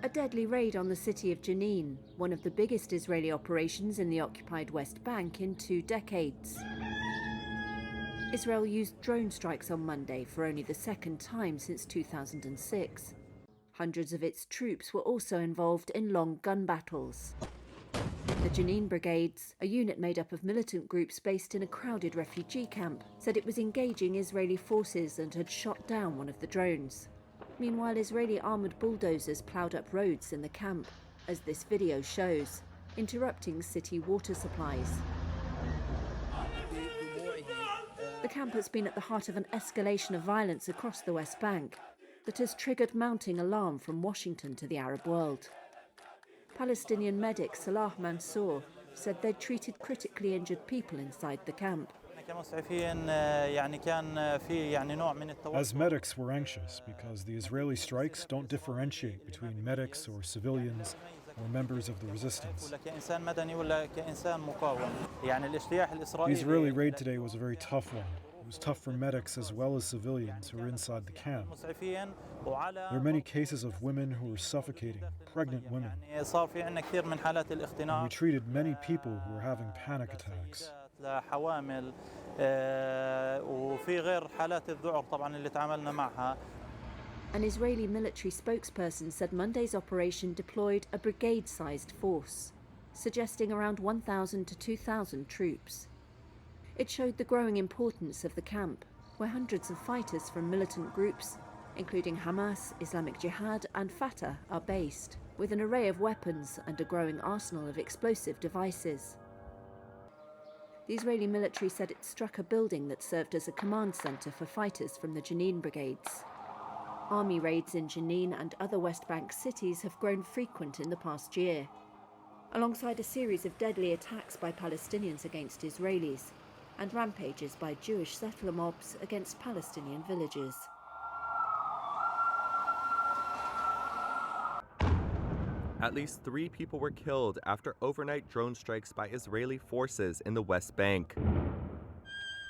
A deadly raid on the city of Jenin, one of the biggest Israeli operations in the occupied West Bank in 2 decades. Israel used drone strikes on Monday for only the second time since 2006. Hundreds of its troops were also involved in long gun battles. The Jenin Brigades, a unit made up of militant groups based in a crowded refugee camp, said it was engaging Israeli forces and had shot down one of the drones. Meanwhile, Israeli armoured bulldozers ploughed up roads in the camp, as this video shows, interrupting city water supplies. The camp has been at the heart of an escalation of violence across the West Bank that has triggered mounting alarm from Washington to the Arab world. Palestinian medic Salah Mansour said they'd treated critically injured people inside the camp. As medics, we're anxious because the Israeli strikes don't differentiate between medics or civilians or members of the resistance. The Israeli raid today was a very tough one. It was tough for medics as well as civilians who are inside the camp. There are many cases of women who were suffocating, pregnant women. And we treated many people who were having panic attacks. An Israeli military spokesperson said Monday's operation deployed a brigade-sized force, suggesting around 1,000 to 2,000 troops. It showed the growing importance of the camp, where hundreds of fighters from militant groups, including Hamas, Islamic Jihad and Fatah, are based, with an array of weapons and a growing arsenal of explosive devices. The Israeli military said it struck a building that served as a command centre for fighters from the Jenin brigades. Army raids in Jenin and other West Bank cities have grown frequent in the past year, alongside a series of deadly attacks by Palestinians against Israelis and rampages by Jewish settler mobs against Palestinian villages. At least 3 people were killed after overnight drone strikes by Israeli forces in the West Bank.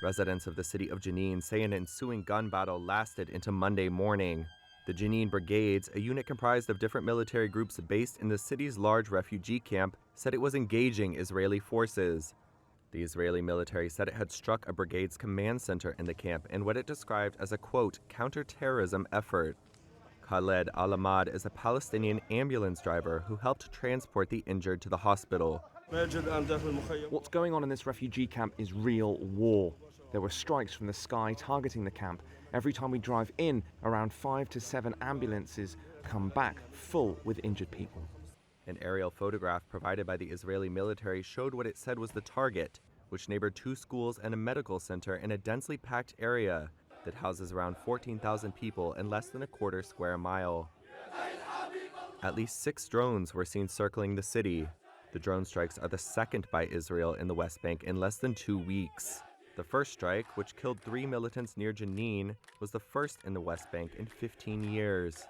Residents of the city of Jenin say an ensuing gun battle lasted into Monday morning. The Jenin Brigades, a unit comprised of different military groups based in the city's large refugee camp, said it was engaging Israeli forces. The Israeli military said it had struck a brigade's command center in the camp in what it described as a, quote, counter-terrorism effort. Khaled Al-Ahmad is a Palestinian ambulance driver who helped transport the injured to the hospital. What's going on in this refugee camp is real war. There were strikes from the sky targeting the camp. Every time we drive in, around 5 to 7 ambulances come back full with injured people. An aerial photograph provided by the Israeli military showed what it said was the target, which neighbored 2 schools and a medical center in a densely packed area that houses around 14,000 people in less than a quarter square mile. At least 6 drones were seen circling the city. The drone strikes are the second by Israel in the West Bank in less than 2 weeks. The first strike, which killed 3 militants near Jenin, was the first in the West Bank in 15 years.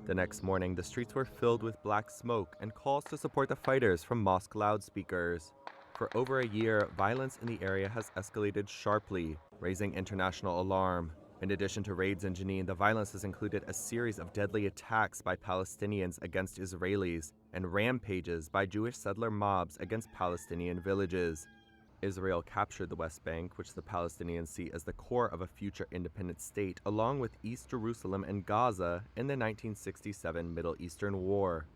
The next morning, the streets were filled with black smoke and calls to support the fighters from mosque loudspeakers. For over a year, violence in the area has escalated sharply, raising international alarm. In addition to raids in Jenin, the violence has included a series of deadly attacks by Palestinians against Israelis and rampages by Jewish settler mobs against Palestinian villages. Israel captured the West Bank, which the Palestinians see as the core of a future independent state, along with East Jerusalem and Gaza in the 1967 Middle Eastern War.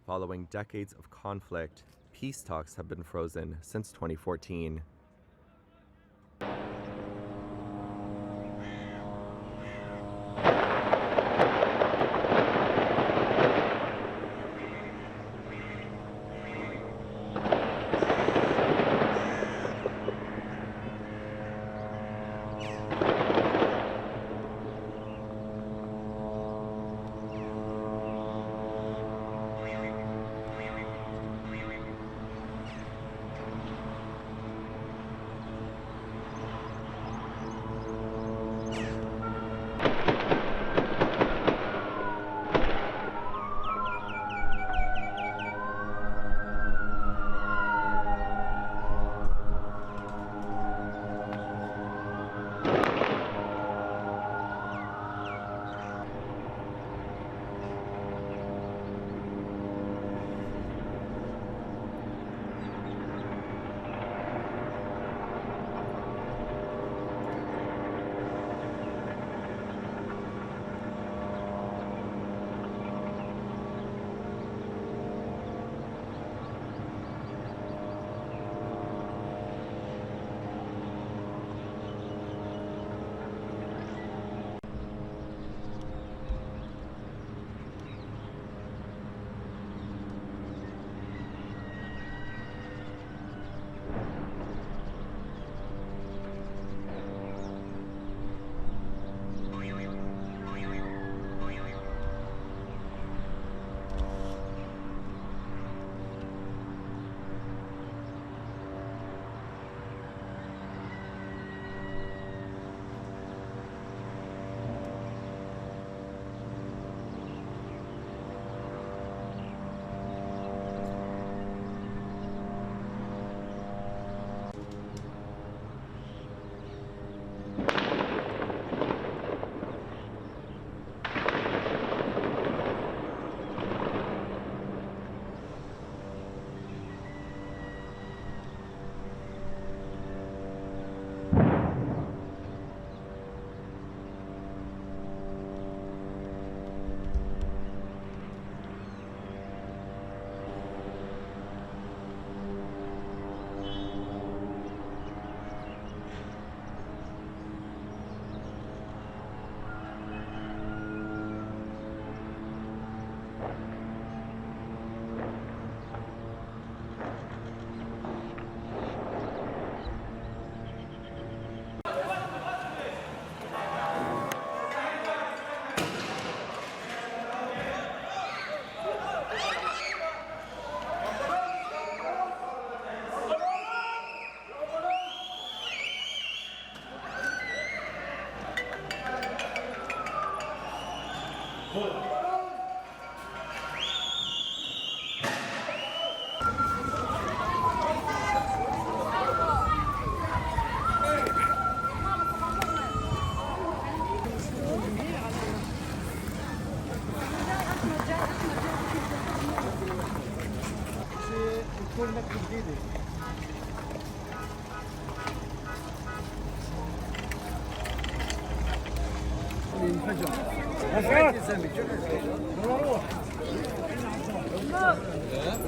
Following decades of conflict, peace talks have been frozen since 2014.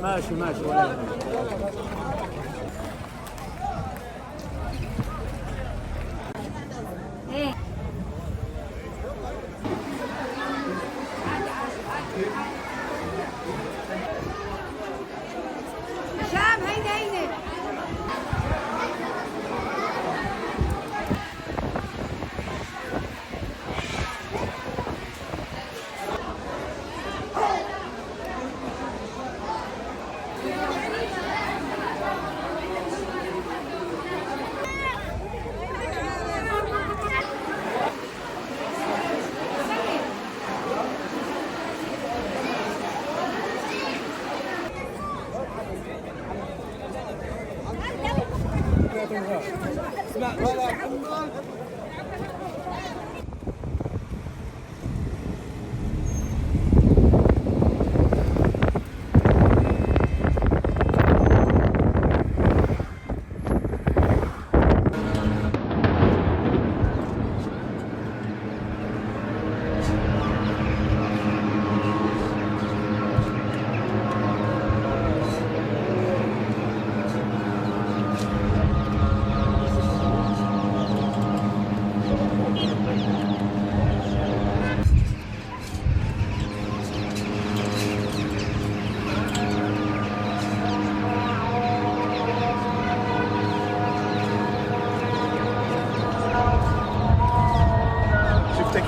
ماشي ماشي شام هيني هيني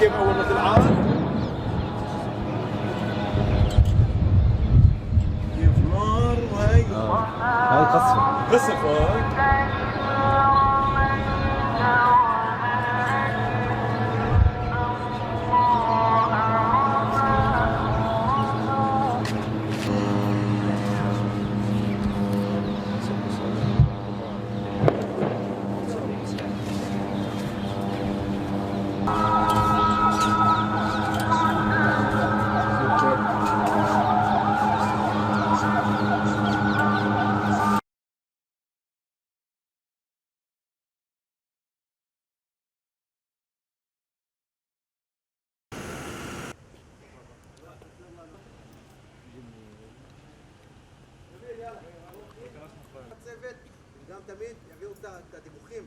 كيف اول ما تلعب كيف نار وهي هاي قصف قصف هاي גם תמיד יביאו את הדיווחים.